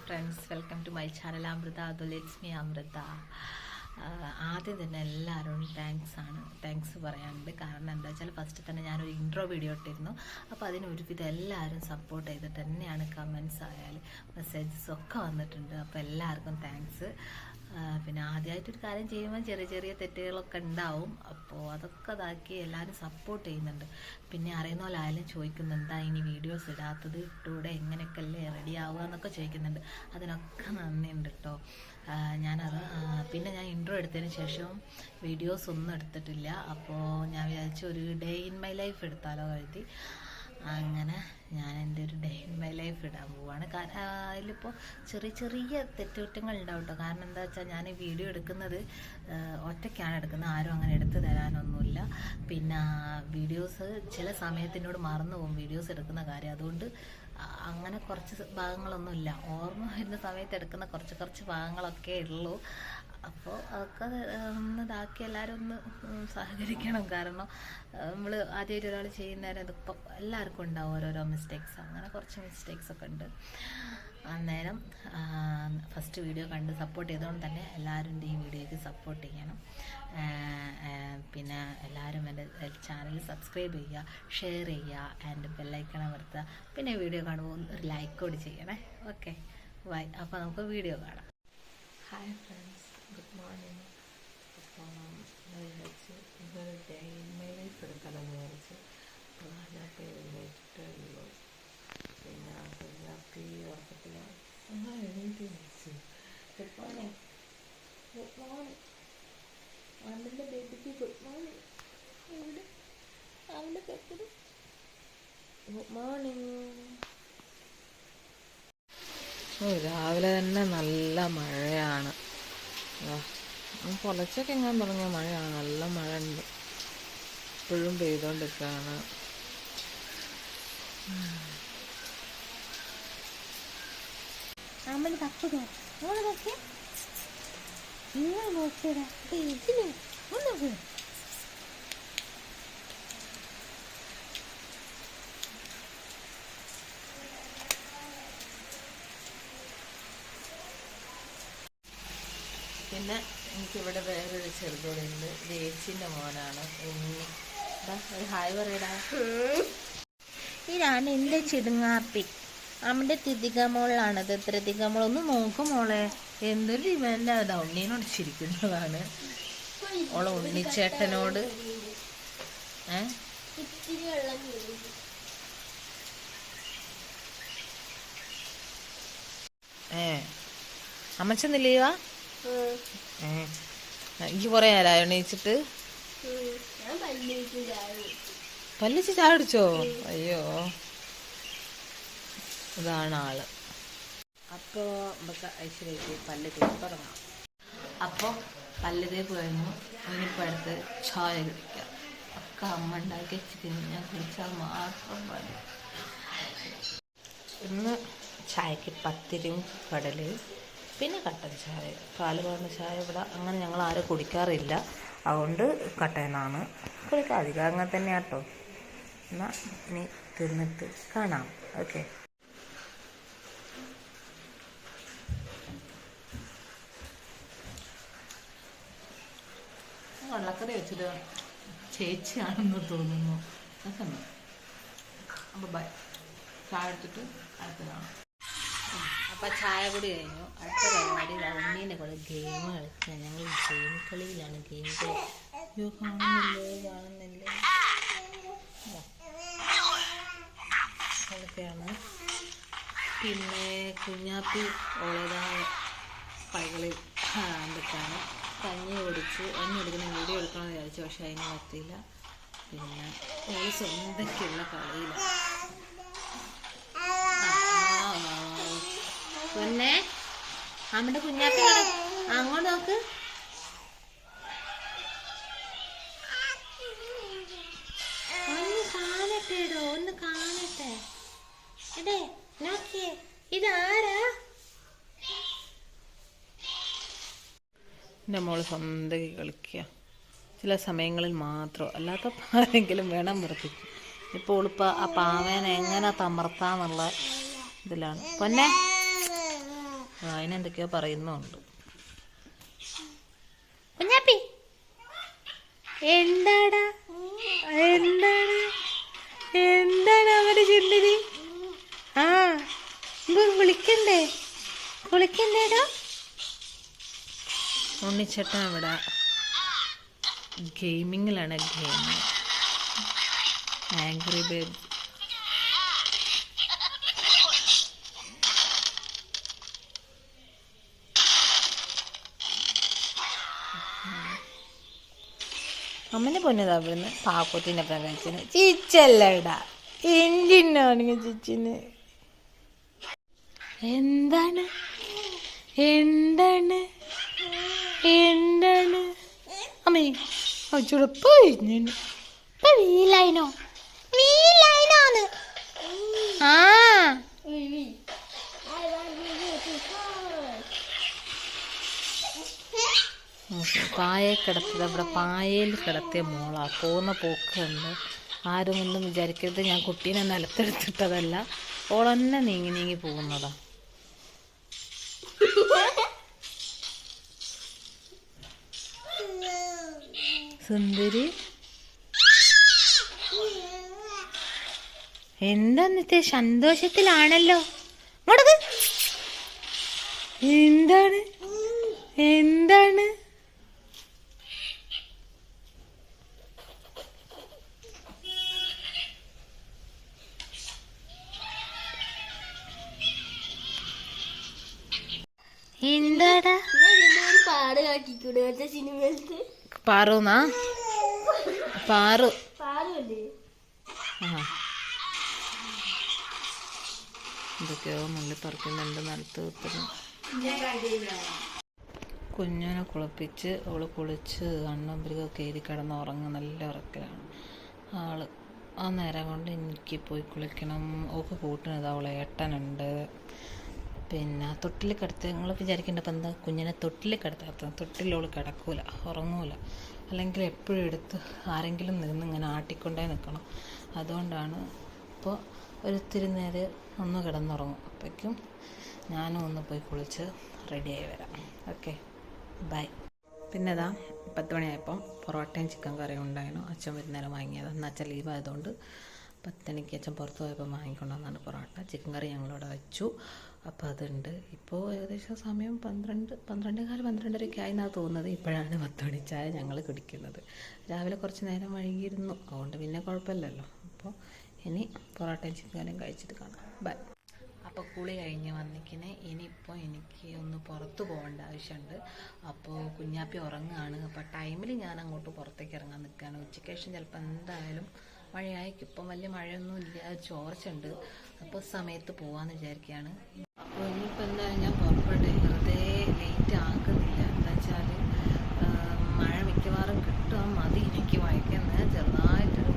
friends, welcome to my channel Amrita. It's me Amrita. ആദ്യം തന്നെ എല്ലാവരും താങ്ക്സ് പറയാനുണ്ട്. കാരണം എന്താ വെച്ചാൽ ഫസ്റ്റ് തന്നെ ഞാനൊരു ഇൻട്രോ വീഡിയോ ഇട്ടിരുന്നു. അപ്പോൾ അതിനൊരുവിധം എല്ലാവരും സപ്പോർട്ട് ചെയ്തിട്ട് തന്നെയാണ് കമൻസ് ആയാലും മെസ്സേജസ് ഒക്കെ വന്നിട്ടുണ്ട്. അപ്പോൾ എല്ലാവർക്കും താങ്ക്സ്. പിന്നെ ആദ്യമായിട്ടൊരു കാര്യം ചെയ്യുമ്പോൾ ചെറിയ ചെറിയ തെറ്റുകളൊക്കെ ഉണ്ടാവും. അപ്പോൾ അതൊക്കെ ഇതാക്കി എല്ലാവരും സപ്പോർട്ട് ചെയ്യുന്നുണ്ട്. പിന്നെ അറിയുന്ന പോലെ ആയാലും ചോദിക്കുന്നുണ്ട് എന്താ ഇനി വീഡിയോസ് ഇടാത്തത്, ഇട്ടൂടെ എങ്ങനെയൊക്കെ അല്ലേ റെഡി ആവുക എന്നൊക്കെ ചോദിക്കുന്നുണ്ട്. അതിനൊക്കെ നന്ദിയുണ്ട് കേട്ടോ. ഞാനത് പിന്നെ ഞാൻ ഇൻട്രോ എടുത്തതിന് ശേഷം വീഡിയോസ് ഒന്നും എടുത്തിട്ടില്ല. അപ്പോൾ ഞാൻ വിചാരിച്ചു ഒരു ഡേ ഇൻ മൈ ലൈഫ് എടുത്താലോ കരുതി അങ്ങനെ ഞാൻ എൻ്റെ ഒരു ഡേ ഇൻ മൈ ലൈഫ് ഇടാൻ പോവാണ്. അതിലിപ്പോൾ ചെറിയ ചെറിയ തെറ്റുകുറ്റങ്ങൾ ഉണ്ടാവും കേട്ടോ. കാരണം എന്താ വെച്ചാൽ ഞാൻ വീഡിയോ എടുക്കുന്നത് ഒറ്റയ്ക്കാണ് എടുക്കുന്നത്, ആരും അങ്ങനെ എടുത്തു തരാനൊന്നുമില്ല. പിന്നെ വീഡിയോസ് ചില സമയത്തിനോട് മറന്നു പോകും വീഡിയോസ് എടുക്കുന്ന കാര്യം. അതുകൊണ്ട് അങ്ങനെ കുറച്ച് ഭാഗങ്ങളൊന്നുമില്ല, ഓർമ്മ വരുന്ന സമയത്ത് എടുക്കുന്ന കുറച്ച് ഭാഗങ്ങളൊക്കെ ഉള്ളൂ. അപ്പോൾ അതൊക്കെ ഒന്ന് ഇതാക്കി എല്ലാവരും ഒന്ന് സഹകരിക്കണം. കാരണം നമ്മൾ ആദ്യമായിട്ട് ഒരാൾ ചെയ്യുന്നേരം ഇതിപ്പോൾ എല്ലാവർക്കും ഉണ്ടാവും ഓരോരോ മിസ്റ്റേക്സ്. അങ്ങനെ കുറച്ച് മിസ്റ്റേക്സ് ഒക്കെ ഉണ്ട്. അന്നേരം ഫസ്റ്റ് വീഡിയോ കണ്ട് സപ്പോർട്ട് ചെയ്തുകൊണ്ട് തന്നെ എല്ലാവരും ഈ വീഡിയോയ്ക്ക് സപ്പോർട്ട് ചെയ്യണം. പിന്നെ എല്ലാവരും എൻ്റെ ചാനൽ സബ്സ്ക്രൈബ് ചെയ്യുക, ഷെയർ ചെയ്യുക, ആൻഡ് ബെല്ലൈക്കൺ അമർത്തുക. പിന്നെ വീഡിയോ കാണുമ്പോൾ ഒരു ലൈക്ക് കൂടി ചെയ്യണേ. Okay, bye. അപ്പോൾ നമുക്ക് വീഡിയോ കാണാം. Hi friends, good morning. അപ്പോൾ വിചാരിച്ച് ഇന്നൊരു ഡേ ഇൻ മൈ ലൈഫ് എടുക്കാമെന്ന് വിചാരിച്ച് ഞാനിപ്പോൾ എഴുന്നേറ്റിട്ടേ ഉള്ളൂ. പിന്നെ കുഞ്ഞാപ്പി ഉറക്കത്തിലാണ്. എഴുന്നേറ്റ് വിളിച്ചു ഗുഡ് മോർണിംഗ്, ഗുഡ് മോർണിംഗ്. അവൻ്റെ ബേബിക്ക് ഗുഡ് മോർണിംഗ്. ഇവിടെ അവൻ്റെ കേൾക്കുന്നു ഗുഡ് മോർണിംഗ്. രാവിലെ തന്നെ നല്ല മഴയാണ്. പുലച്ചൊക്കെ എങ്ങനെ തുടങ്ങിയ മഴയാണ്, നല്ല മഴ ഉണ്ട്, ഇപ്പോഴും പെയ്തുകൊണ്ടിരിക്കുകയാണ്. പിന്നെ എനിക്കിവിടെ വേറൊരു ചെറുതുണ്ട്, ചേച്ചിൻ്റെ മോനാണ് ഉണ്ണി. ഒരു ഹായ് പറയടാ. ഇതാണ് എൻ്റെ ചിടുങ്ങാപ്പി, അമ്മൻ്റെ തിതിക മോളാണത്. തിതിക മോൾ ഒന്ന് നോക്കും മോളെ, എന്തൊരു ഡിമാൻഡാ. അതാ ഉണ്ണീനോട് ചിരിക്കുന്നതാണ്, ഓളെ ഉണ്ണിച്ചേട്ടനോട്. അമ്മച്ചൊന്നില്ലയോ? എനിക്ക് കുറേ നേരമായി എണീച്ചിട്ട്. പല്ലിച്ച് ചായ കുടിച്ചോ? അയ്യോ, ഇതാണ് ആള്. അപ്പോൾ നമുക്ക് ഐശ്വര്യക്ക് പല്ല് തേപ്പ് തുടങ്ങാം. അപ്പോൾ പല്ല് തേപ്പ് കഴിഞ്ഞു. ഇനിയിപ്പോൾ അടുത്ത് ചായ കുടിക്കാം. ഒക്കെ അമ്മ ഉണ്ടാക്കി വെച്ചിട്ട് ഞാൻ കുടിച്ചാൽ മാത്രം മതി. ഇന്ന് ചായക്ക് പത്തിരിയും കടലയും പിന്നെ കട്ടൻ ചായ. പാല് പറഞ്ഞ ചായ ഇവിടെ അങ്ങനെ ഞങ്ങൾ ആരും കുടിക്കാറില്ല, അതുകൊണ്ട് കട്ടനാണ് കുടിക്കുക. അധികം അങ്ങനെ തന്നെയാണ് കേട്ടോ. എന്നാൽ ഇനി തിന്നിട്ട് കാണാം. ഓക്കെ. വെള്ളക്കറി വെച്ചത് ചേച്ചിയാണെന്ന് തോന്നുന്നു. അപ്പോൾ ബൈ. ചായ എടുത്തിട്ട് അടുത്ത് കാണാം. അപ്പം ചായ കൂടി കഴിഞ്ഞു. അടുത്ത പരിപാടി ഉണ്ണീൻ്റെ കൂടെ ഗെയിം കളിക്കുക. ഞങ്ങൾ ഗെയിം കളിയിലാണ്. ഗെയിം കളി. അയ്യോ, കാണുന്നില്ലേ അതൊക്കെയാണ്. പിന്നെ കുഞ്ഞാപ്പി ഓളേതായ കളികളിൽ എന്തൊക്കെയാണ്. കഞ്ഞി കുടിച്ച് കഞ്ഞി എടുക്കുന്ന വീഡിയോ എടുക്കണമെന്ന് വിചാരിച്ചു, പക്ഷെ അതിന് പറ്റിയില്ല. പിന്നെ ഓള് സ്വന്തക്കുള്ള കളിയിലാണ്. പിന്നെ അമ്മയുടെ കുഞ്ഞാപ്പി അങ്ങോട്ട് നോക്ക്. ഒന്ന് കാണട്ടെടോ, ഒന്ന് കാണട്ടെ. എടേ നോക്കിയേ, ഇതാരാ? എൻ്റെ മോള് സ്വന്തം കളിക്കുക. ചില സമയങ്ങളിൽ മാത്രം, അല്ലാത്ത ആരെങ്കിലും വേണം വർദ്ധിക്കും. ഇപ്പോൾ ഓളിപ്പോൾ ആ പാവേനെ എങ്ങനെ തമർത്താന്നുള്ള ഇതിലാണ്. പൊന്നെ അതിനെന്തൊക്കെയോ പറയുന്നുണ്ട്. കുഞ്ഞാപ്പി എന്താടാ, എന്താണ് എന്താണ് അവരുടെ ചുണ്ടിന്? ആ വിളിക്കണ്ടേ, വിളിക്കണ്ടേടാ. ഉണ്ണിച്ചേട്ടൻ ഇവിടെ ഗെയിമിങ്ങിലാണ്. Gaming angry bird. അമ്മനെ പൊന്നതാ അവിടുന്ന് പാക്കോത്തിനൊപ്പം കഴിച്ചിന്. ചിച്ചല്ലടാ, എന്തിനാണെങ്കിൽ ചിച്ചിന്. എന്താണ് എന്താണ് എന്താണ് അമ്മേ ചുടപ്പോയി വീലായിനോ? വീലായിനോന്ന്. ആ പായയിൽ കിടത്തത്, അവിടെ പായയിൽ കിടത്തിയ മോളാ. പോകുന്ന പോക്കുണ്ട്. ആരും ഒന്നും വിചാരിക്കരുത് ഞാൻ കുട്ടീനെ നിലത്തെടുത്തിട്ടതല്ല. ഓളെന്നെ നീങ്ങി നീങ്ങി പോകുന്നതാ. സുന്ദരി എന്താന്നിട്ട് സന്തോഷത്തിലാണല്ലോ. എന്താണ് എന്താണ് എന്താടാ പാറുന്നാ? പാറു എന്തൊക്കെയോ നുള്ളി പറിക്കുന്നുണ്ട് നിലത്ത് കുത്തുന്നു. കുഞ്ഞിനെ കുളിപ്പിച്ച് അവള് കുളിച്ച് കണ്ണമ്പരികൊക്കെ എഴുതി കിടന്ന് ഉറങ്ങും. നല്ല ഉറക്കലാണ് ആള്. ആ നേരം കൊണ്ട് എനിക്ക് പോയി കുളിക്കണം. ഒക്കെ കൂട്ടുന്നത് അവളെ ഏട്ടനുണ്ട്. പിന്നെ തൊട്ടിൽ കിടത്ത് നിങ്ങൾ വിചാരിക്കേണ്ടപ്പോൾ എന്താ കുഞ്ഞിനെ തൊട്ടിൽ കിടത്താത്ത? തൊട്ടിലോള് കിടക്കൂല, ഉറങ്ങൂല. അല്ലെങ്കിൽ എപ്പോഴും എടുത്ത് ആരെങ്കിലും നിന്ന് ഇങ്ങനെ ആട്ടിക്കൊണ്ടേ നിൽക്കണം. അതുകൊണ്ടാണ് ഇപ്പോൾ ഒരിത്തിരി നേരം ഒന്ന് കിടന്നുറങ്ങും. അപ്പോഴേക്കും ഞാനും ഒന്ന് പോയി കുളിച്ച് റെഡിയായി വരാം. Okay, bye. പിന്നെ ഇതാ 10 മണിയായപ്പം പൊറോട്ടയും ചിക്കൻ കറിയും ഉണ്ടായിരുന്നു. അച്ഛൻ വരുന്നേരം വാങ്ങിയത്. അന്ന് അച്ഛൻ ലീവ് ആയതുകൊണ്ട് 10 മണിക്ക് അച്ഛൻ പുറത്ത് പോയപ്പോൾ വാങ്ങിക്കൊണ്ടുവന്നാണ് പൊറോട്ട. ചിക്കൻ കറി ഞങ്ങളിവിടെ വെച്ചു. അപ്പോൾ അതുണ്ട്. ഇപ്പോൾ ഏകദേശം സമയം 12:15 ആയെന്നാണ് തോന്നുന്നത്. ഇപ്പോഴാണ് 10 മണി ചായ ഞങ്ങൾ കുടിക്കുന്നത്. രാവിലെ കുറച്ച് നേരം വൈകിയിരുന്നു, അതുകൊണ്ട് പിന്നെ കുഴപ്പമില്ലല്ലോ. അപ്പോൾ ഇനി പൊറോട്ടയും ചിക്കൻ കറിയും കഴിച്ചിട്ട് കാണാം. ബൈ. അപ്പോൾ കുളി കഴിഞ്ഞ് വന്നിക്കിനെ ഇനിയിപ്പോൾ എനിക്ക് ഒന്ന് പുറത്ത് പോകേണ്ട ആവശ്യമുണ്ട്. അപ്പോൾ കുഞ്ഞാപ്പി ഉറങ്ങുകയാണ്. അപ്പോൾ ടൈമിൽ ഞാൻ അങ്ങോട്ട് പുറത്തേക്ക് ഇറങ്ങാൻ നിൽക്കുകയാണ്. ഉച്ചയ്ക്ക് ശേഷം ചിലപ്പോൾ എന്തായാലും മഴയായിരിക്കും. ഇപ്പം വലിയ മഴയൊന്നും ഇല്ല, ചോർച്ചയുണ്ട്. അപ്പോൾ സമയത്ത് പോകാമെന്ന് വിചാരിക്കുകയാണ്. അപ്പോൾ ഇനിയിപ്പോൾ എന്തായാലും ഞാൻ പുറപ്പെട്ട് വെറുതെ ലേറ്റ് ആക്കുന്നില്ല. എന്താ വെച്ചാൽ മഴ മിക്കവാറും കിട്ടാൻ മതി. എനിക്ക് വായിക്കുന്നത് ചെറുതായിട്ടൊരു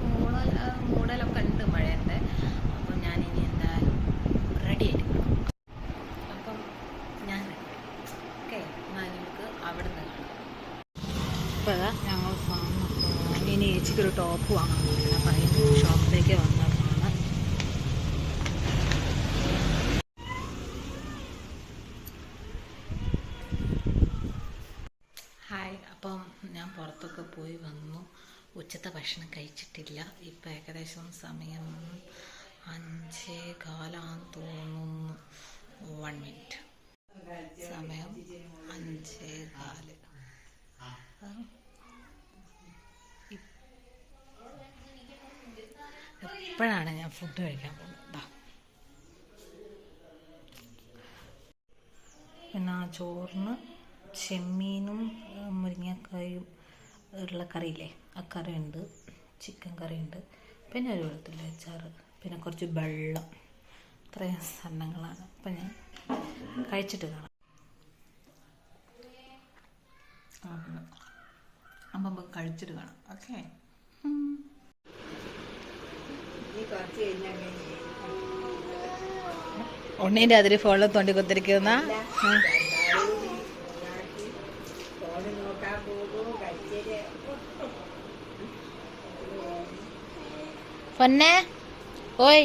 മൂടലൊക്കെ ഉണ്ട് മഴേൻ്റെ. അപ്പോൾ ഞാൻ ഇനി എന്തായാലും റെഡി ആയിരിക്കണം. അപ്പം ഞാൻ ഓക്കെ, എന്നാൽ നമുക്ക് അവിടെ നിന്ന് ഇപ്പോൾ അതാ ഞങ്ങൾ ഇനി ചേച്ചിക്കൊരു ടോപ്പ് വാങ്ങാൻ പോകണം. അപ്പം അതിന് ഷോപ്പിലേക്ക് വന്നതാണ്. ഹായ്. അപ്പം ഞാൻ പുറത്തൊക്കെ പോയി വന്നു. ഉച്ചത്തെ ഭക്ഷണം കഴിച്ചിട്ടില്ല. ഇപ്പം ഏകദേശം സമയം 5:15 തോന്നുന്നു. 1 മിനിറ്റ് സമയം 5:15. ഇപ്പോഴാണ് ഞാൻ ഫുഡ് കഴിക്കാൻ പോകുന്നത്. പിന്നെ ആ ചോറിന് ചെമ്മീനും മുരിങ്ങക്കായും ഉള്ള കറിയില്ലേ, ആ കറിയുണ്ട്. ചിക്കൻ കറിയുണ്ട്. പിന്നെ ഒരു വെളുത്തുള്ളി അച്ചാറ്, പിന്നെ കുറച്ച് വെള്ളം. ഇത്രയും സാധനങ്ങളാണ്. അപ്പം ഞാൻ കഴിച്ചിട്ട് കാണാം. അപ്പം നമുക്ക് കഴിച്ചിട്ട് കാണാം. ഓക്കെ. ഉണ്ണീൻ്റെ അതിൽ ഫോണിൽ തോണ്ടി കൊത്തിരിക്കുന്ന പൊന്നെ ഓയ്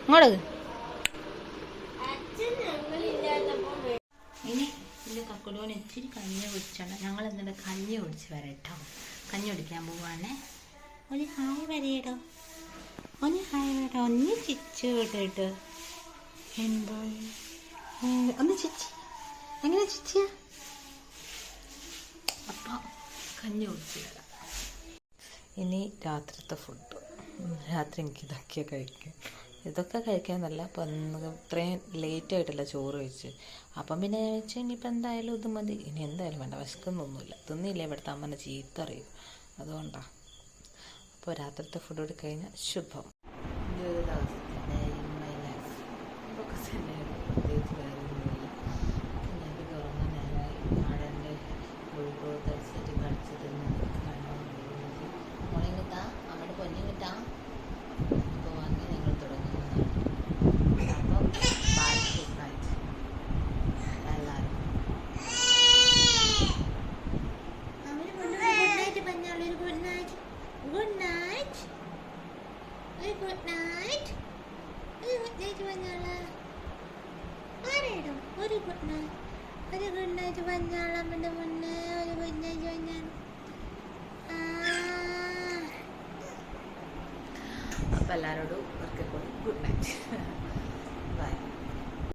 ഇങ്ങോട്ട് കുലുവിന് ഇച്ചിരി കഞ്ഞി കുടിച്ചോണ്ട് ഞങ്ങൾ എന്നിട്ട് കഞ്ഞി കുടിച്ച് വരട്ടോ. കഞ്ഞി കുടിക്കാൻ പോവാണേ. ഒരു ഹായ് വരേടോ, ഒന്ന് ഹായ് വരട്ടോ, ഒന്ന് ചിച്ചു വിട്ടിട്ട് എന്തോ ഒന്ന് ചിച്ചി. എങ്ങനെ ചിച്ചിയ? അപ്പം കഞ്ഞി കുടിച്ച് വരാം. ഇനി രാത്രിത്തെ ഫുഡ്. രാത്രി എനിക്ക് ഇതൊക്കെ കഴിക്കും. ഇതൊക്കെ കഴിക്കാമെന്നല്ല, അപ്പം ഇത്രയും ലേറ്റായിട്ടല്ല ചോറ് കഴിച്ച്. അപ്പം പിന്നെ ഞാൻ വെച്ചാൽ ഇനിയിപ്പോൾ എന്തായാലും ഇത് മതി, ഇനി എന്തായാലും വേണ്ട, വിശക്കുന്നൊന്നുമില്ല. തിന്നില്ല ഇവിടുത്തെ അമ്മനെ ചീത്ത അറിയും, അതുകൊണ്ടാണ്. അപ്പോൾ രാത്രിത്തെ ഫുഡ് കൂടി കഴിഞ്ഞാൽ ശുഭം. ഈ ഒരു ദിവസത്തിൻ്റെ ഇതൊക്കെ തന്നെയാണ്, പ്രത്യേകിച്ച് കാര്യമൊന്നുമില്ല. എനിക്ക് ഉറങ്ങാൻ നേരമായി. നാടൻ്റെ കോഴിക്കോട് തടിച്ചിട്ട് കളിച്ച് തിന്ന് മോളെ കിട്ടാ, അമ്മയുടെ പൊന്നി കിട്ടാ ഒക്കെ വാങ്ങി ഞങ്ങൾ തുടങ്ങുന്നതാണ്. അപ്പം ഗുഡ് നൈറ്റ് എല്ലാവരും. ഗുഡ് നൈറ്റ് പറഞ്ഞാളൊരു ഗുഡ് നൈറ്റ്. ഗുഡ് നൈറ്റ്, ഒരു ഗുഡ് നൈറ്റ്, ഒരു ഗുഡ് നൈറ്റ് പറഞ്ഞാള. ആരായിടും ഒരു ഗുഡ് നൈറ്റ്, ഒരു ഗുഡ് നൈറ്റ് പറഞ്ഞാളമ്മൻ്റെ മുന്നേ ഒരു ഗുഡ് നൈറ്റ് പറഞ്ഞാൽ. അപ്പോൾ എല്ലാവരോടും ഒരിക്കൽ കൂടി ഗുഡ് നൈറ്റ്. ബൈ.